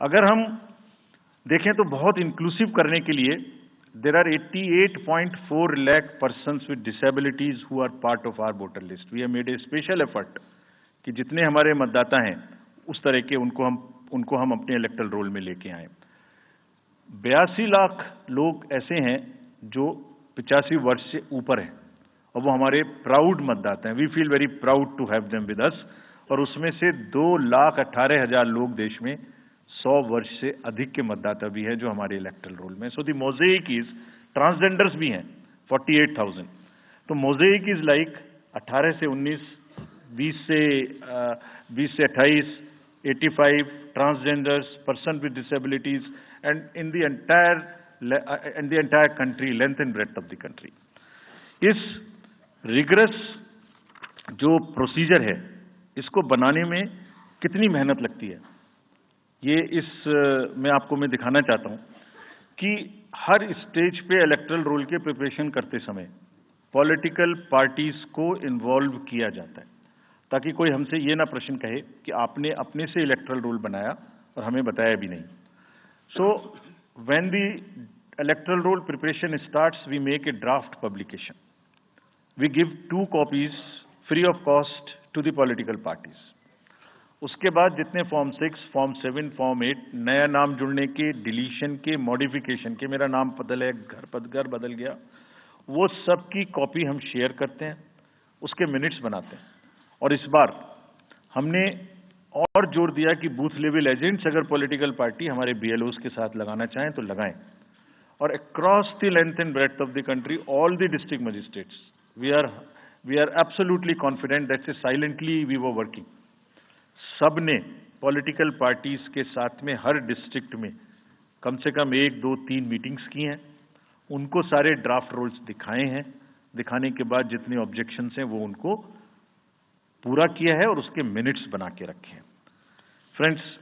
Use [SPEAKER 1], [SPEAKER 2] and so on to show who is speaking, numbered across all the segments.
[SPEAKER 1] अगर हम देखें तो बहुत इंक्लूसिव करने के लिए there are 88.4 lakh persons with disabilities who are part of our voter list. We have made a special effort कि जितने हमारे मतदाता हैं उस तरह के उनको हम अपने इलेक्टोरल रोल में लेके आए। 82 लाख लोग ऐसे हैं जो 85 वर्ष से ऊपर हैं और वो हमारे प्राउड मतदाता हैं। We feel very proud to have them with us. और उसमें से 2,18,000 लोग देश में 100 वर्ष से अधिक के मतदाता भी हैं जो हमारे इलेक्टोरल रोल में। So the mosaic is, transgenders भी हैं 48,000। तो मोज़ेक इज लाइक 18 से 19, 20 से 28, 85 transgenders, person with disabilities, and in the entire country, length and breadth of the country. इस रिगरस जो प्रोसीजर है इसको बनाने में कितनी मेहनत लगती है, ये मैं दिखाना चाहता हूं कि हर स्टेज पे इलेक्टोरल रोल के प्रिपरेशन करते समय पॉलिटिकल पार्टीज को इन्वॉल्व किया जाता है, ताकि कोई हमसे ये ना प्रश्न कहे कि आपने अपने से इलेक्टोरल रोल बनाया और हमें बताया भी नहीं। So when the electoral roll preparation starts, we make a draft publication. We give 2 copies free of cost to the political parties. उसके बाद जितने फॉर्म 6, फॉर्म 7, फॉर्म 8, नया नाम जुड़ने के, डिलीशन के, मॉडिफिकेशन के, मेरा नाम बदल है, घर बदल गया, वो सब की कॉपी हम शेयर करते हैं, उसके मिनट्स बनाते हैं। और इस बार हमने और जोर दिया कि बूथ लेवल एजेंट्स अगर पॉलिटिकल पार्टी हमारे BLOs के साथ लगाना चाहें तो लगाएं। और across the length and breadth of the country, all the district magistrates, we are absolutely confident that silently we were working. सबने पॉलिटिकल पार्टीज के साथ में हर डिस्ट्रिक्ट में कम से कम 1, 2, 3 मीटिंग्स की हैं, उनको सारे ड्राफ्ट रोल्स दिखाए हैं। दिखाने के बाद जितने ऑब्जेक्शंस हैं वो उनको पूरा किया है और उसके मिनट्स बना के रखे हैं। Friends,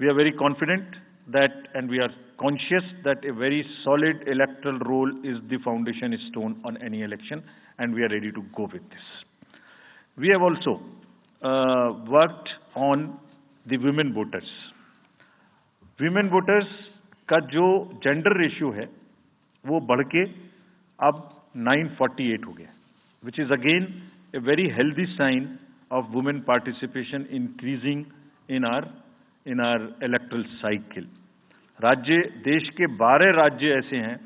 [SPEAKER 1] we are very confident that and we are conscious that a very solid electoral roll is the foundation stone on any election, and we are ready to go with this. We have also worked on the women voters. Women voters का जो gender ratio है वो बढ़ के अब 948 हो गया, which is again a very healthy sign of women participation increasing in our electoral cycle. देश के 12 राज्य ऐसे हैं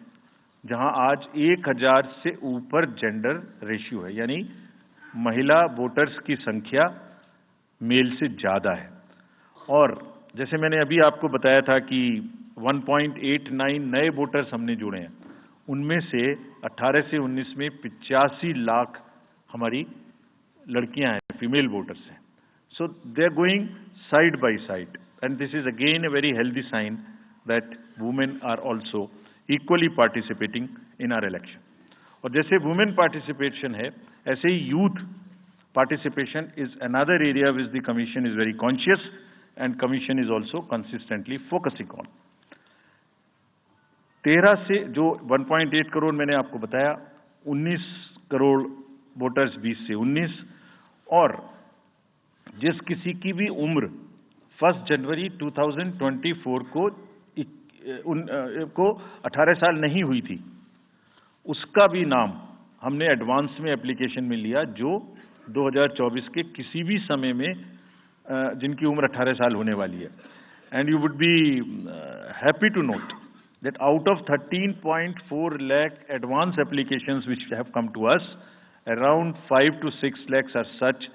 [SPEAKER 1] जहां आज 1000 से ऊपर जेंडर रेशियो है, यानी महिला वोटर्स की संख्या मेल से ज्यादा है। और जैसे मैंने अभी आपको बताया था कि 1.89 नए वोटर्स हमने जुड़े हैं, उनमें से 18 से 19 में 85 लाख हमारी लड़कियां हैं, फीमेल वोटर्स हैं। So they are going side by side, and this is again a very healthy sign that women are also equally participating in our election. और जैसे वुमेन पार्टिसिपेशन है, ऐसे ही youth participation is another area which the Commission is very conscious, and Commission is also consistently focusing on. 13 से जो 1.8 करोड़ मैंने आपको बताया, 19 करोड़ वोटर्स 20 से 19, और जिस किसी की भी उम्र 1 जनवरी 2024 को 18 साल नहीं हुई थी, उसका भी नाम हमने एडवांस में एप्लीकेशन में लिया, जो 2024 के किसी भी समय में जिनकी उम्र 18 साल होने वाली है। And you would be happy to note that out of 13.4 lakh advance applications which have come to us, around 5 to 6 lakhs are such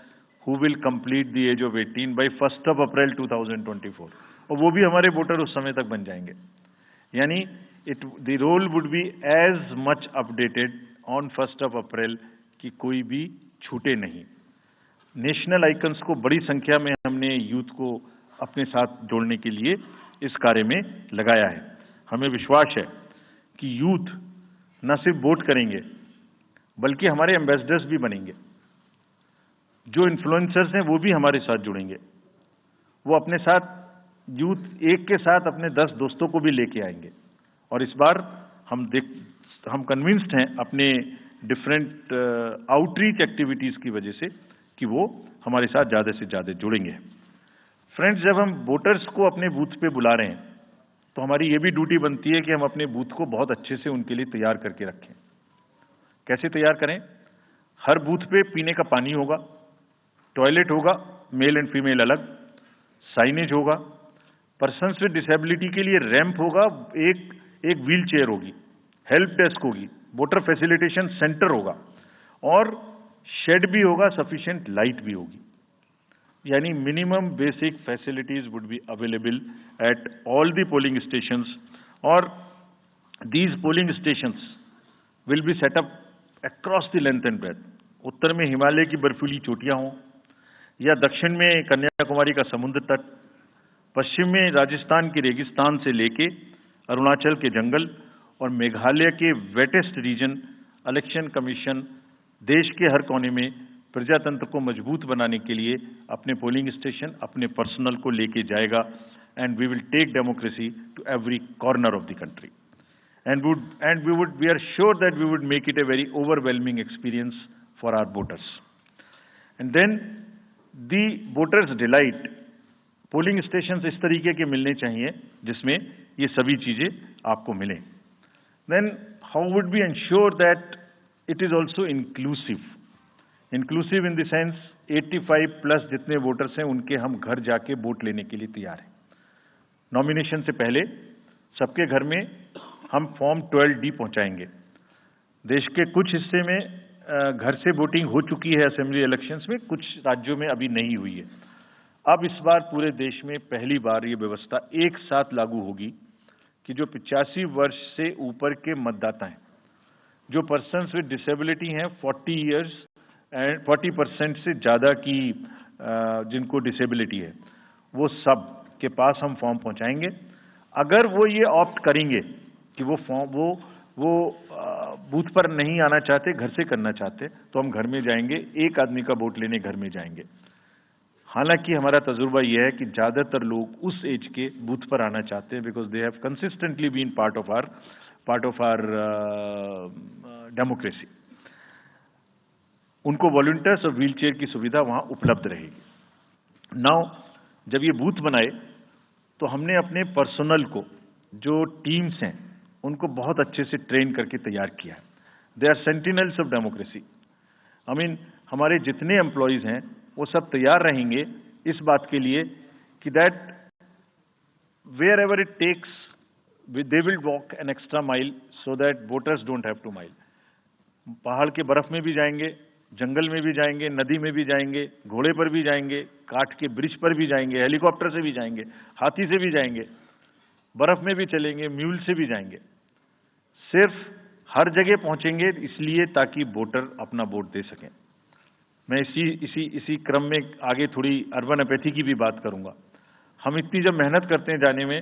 [SPEAKER 1] who will complete the age of 18 by 1 April 2024, और वो भी हमारे voter उस समय तक बन जाएंगे। यानी the roll would be as much updated on 1 April कि कोई भी छूटे नहीं। नेशनल आइकन्स को बड़ी संख्या में हमने यूथ को अपने साथ जोड़ने के लिए इस कार्य में लगाया है। हमें विश्वास है कि यूथ न सिर्फ वोट करेंगे बल्कि हमारे एम्बेसडर्स भी बनेंगे। जो इन्फ्लुएंसर्स हैं वो भी हमारे साथ जुड़ेंगे, वो अपने साथ यूथ एक के साथ अपने 10 दोस्तों को भी लेके आएंगे। और इस बार हम कन्विंस्ड हैं अपने डिफरेंट आउटरीच एक्टिविटीज की वजह से कि वो हमारे साथ ज्यादा से ज्यादा जुड़ेंगे। फ्रेंड्स, जब हम वोटर्स को अपने बूथ पे बुला रहे हैं तो हमारी ये भी ड्यूटी बनती है कि हम अपने बूथ को बहुत अच्छे से उनके लिए तैयार करके रखें। कैसे तैयार करें? हर बूथ पे पीने का पानी होगा, टॉयलेट होगा, मेल एंड फीमेल अलग, साइनेज होगा, पर्सन्स विद डिसेबिलिटी के लिए रैंप होगा, एक व्हील चेयर होगी, हेल्प डेस्क होगी, वोटर फैसिलिटेशन सेंटर होगा और शेड भी होगा, सफिशिएंट लाइट भी होगी। यानी minimum basic facilities would be available at all the polling stations और these polling stations will be set up across the length and breadth. उत्तर में हिमालय की बर्फीली चोटियां हों या दक्षिण में कन्याकुमारी का समुद्र तट, पश्चिम में राजस्थान के रेगिस्तान से लेके अरुणाचल के जंगल और मेघालय के वेटेस्ट रीजन, इलेक्शन कमीशन देश के हर कोने में प्रजातंत्र को मजबूत बनाने के लिए अपने पोलिंग स्टेशन, अपने पर्सनल को लेके जाएगा and we will take democracy to every corner of the country and we are sure that we would make it a very overwhelming experience for our voters. And then the voters delight, polling station इस तरीके के मिलने चाहिए जिसमें ये सभी चीजें आपको मिलें। Then how would we ensure that it is also inclusive? Inclusive in the sense 85 plus जितने वोटर्स हैं उनके हम घर जाके वोट लेने के लिए तैयार हैं। नॉमिनेशन से पहले सबके घर में हम फॉर्म 12D पहुंचाएंगे। देश के कुछ हिस्से में घर से वोटिंग हो चुकी है असेंबली इलेक्शंस में, कुछ राज्यों में अभी नहीं हुई है। अब इस बार पूरे देश में पहली बार ये व्यवस्था एक साथ लागू होगी कि जो 85 वर्ष से ऊपर के मतदाता हैं, जो पर्सन्स विद डिसेबिलिटी हैं, 40 इयर्स एंड 40% से ज़्यादा की जिनको डिसेबिलिटी है, वो सब के पास हम फॉर्म पहुंचाएंगे। अगर वो ये ऑप्ट करेंगे कि वो बूथ पर नहीं आना चाहते, घर से करना चाहते, तो हम घर में जाएंगे, एक आदमी का वोट लेने घर में जाएंगे। हालांकि हमारा तजुर्बा यह है कि ज़्यादातर लोग उस एज के बूथ पर आना चाहते हैं because they have consistently been part of our democracy. उनको वॉलंटियर्स और व्हील चेयर की सुविधा वहां उपलब्ध रहेगी। नाउ जब ये बूथ बनाए तो हमने अपने पर्सनल को, जो टीम्स हैं, उनको बहुत अच्छे से ट्रेन करके तैयार किया है। They are sentinels of democracy. I mean हमारे जितने एम्प्लॉयज हैं वो सब तैयार रहेंगे इस बात के लिए कि that wherever it takes they will walk an extra mile so that voters don't have to mile. पहाड़ के बर्फ में भी जाएंगे, जंगल में भी जाएंगे, नदी में भी जाएंगे, घोड़े पर भी जाएंगे, काठ के ब्रिज पर भी जाएंगे, हेलीकॉप्टर से भी जाएंगे, हाथी से भी जाएंगे, बर्फ में भी चलेंगे, म्यूल से भी जाएंगे। सिर्फ हर जगह पहुंचेंगे इसलिए ताकि वोटर अपना वोट दे सकें। मैं इसी क्रम में आगे थोड़ी अर्बन एपैथी की भी बात करूंगा। हम इतनी जब मेहनत करते हैं जाने में,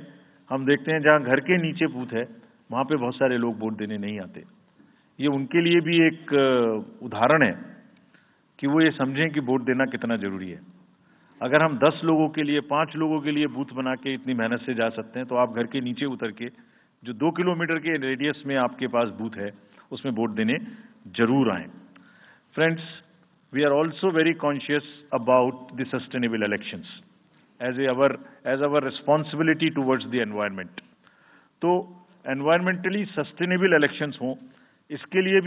[SPEAKER 1] हम देखते हैं जहां घर के नीचे बूथ है वहां पे बहुत सारे लोग वोट देने नहीं आते। ये उनके लिए भी एक उदाहरण है कि वो ये समझें कि वोट देना कितना जरूरी है। अगर हम 10 लोगों के लिए, 5 लोगों के लिए बूथ बना के इतनी मेहनत से जा सकते हैं, तो आप घर के नीचे उतर के जो 2 किलोमीटर के रेडियस में आपके पास बूथ है उसमें वोट देने जरूर आए। Friends, we are also very conscious about the sustainable elections as our responsibility towards the environment. तो एनवायरमेंटली सस्टेनेबल इलेक्शंस हों, इसके लिए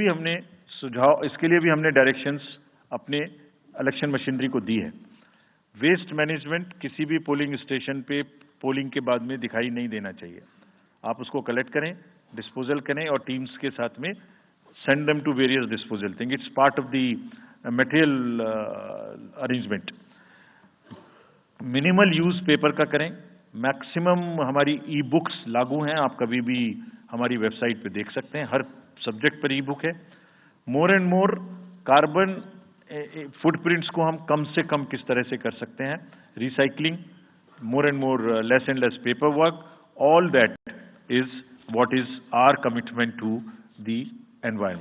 [SPEAKER 1] भी हमने डायरेक्शंस अपने इलेक्शन मशीनरी को दी है। वेस्ट मैनेजमेंट किसी भी पोलिंग स्टेशन पे पोलिंग के बाद में दिखाई नहीं देना चाहिए। आप उसको कलेक्ट करें, डिस्पोजल करें और टीम्स के साथ में send them to various disposal thing. It's part of the material arrangement. Minimal use paper का करें। मैक्सिमम हमारी ई बुक्स लागू हैं, आप कभी भी हमारी वेबसाइट पे देख सकते हैं, हर सब्जेक्ट पर ई बुक है। More and more carbon footprints को हम कम से कम किस तरह से कर सकते हैं, recycling, more and more less and less paperwork, all that is what is our commitment to the environment.